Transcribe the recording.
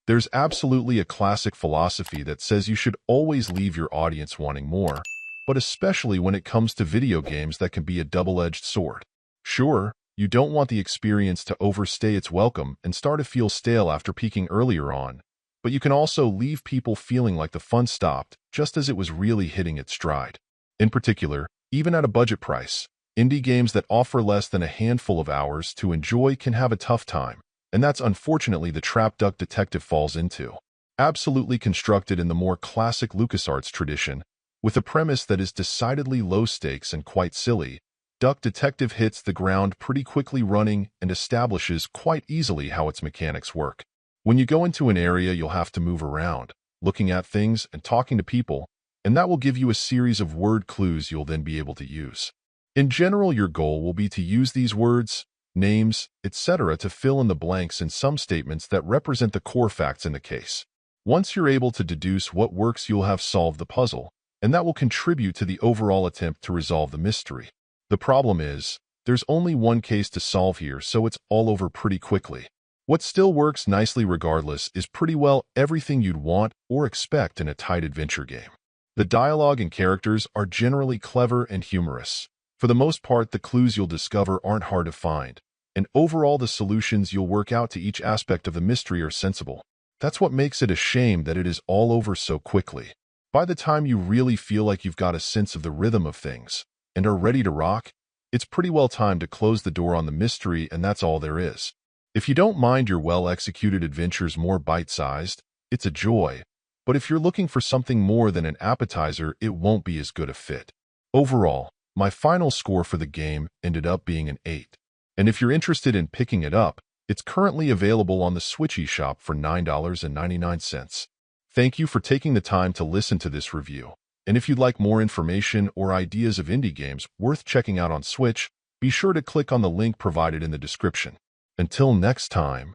There's absolutely a classic philosophy that says you should always leave your audience wanting more, but especially when it comes to video games that can be a double-edged sword. Sure, you don't want the experience to overstay its welcome and start to feel stale after peaking earlier on, but you can also leave people feeling like the fun stopped just as it was really hitting its stride. In particular, even at a budget price, indie games that offer less than a handful of hours to enjoy can have a tough time, and that's unfortunately the trap Duck Detective falls into. Absolutely constructed in the more classic LucasArts tradition, with a premise that is decidedly low stakes and quite silly, Duck Detective hits the ground pretty quickly running and establishes quite easily how its mechanics work. When you go into an area, you'll have to move around, looking at things and talking to people, and that will give you a series of word clues you'll then be able to use. In general, your goal will be to use these words, names, etc. to fill in the blanks in some statements that represent the core facts in the case. Once you're able to deduce what works, you'll have solved the puzzle, and that will contribute to the overall attempt to resolve the mystery. The problem is, there's only one case to solve here, so it's all over pretty quickly. What still works nicely regardless is pretty well everything you'd want or expect in a tight adventure game. The dialogue and characters are generally clever and humorous. For the most part, the clues you'll discover aren't hard to find, and overall the solutions you'll work out to each aspect of the mystery are sensible. That's what makes it a shame that it is all over so quickly. By the time you really feel like you've got a sense of the rhythm of things and are ready to rock, it's pretty well time to close the door on the mystery, and that's all there is. If you don't mind your well-executed adventures more bite-sized, it's a joy, but if you're looking for something more than an appetizer, it won't be as good a fit. Overall, my final score for the game ended up being an 8. And if you're interested in picking it up, it's currently available on the Switch eShop for $9.99. Thank you for taking the time to listen to this review. And if you'd like more information or ideas of indie games worth checking out on Switch, be sure to click on the link provided in the description. Until next time.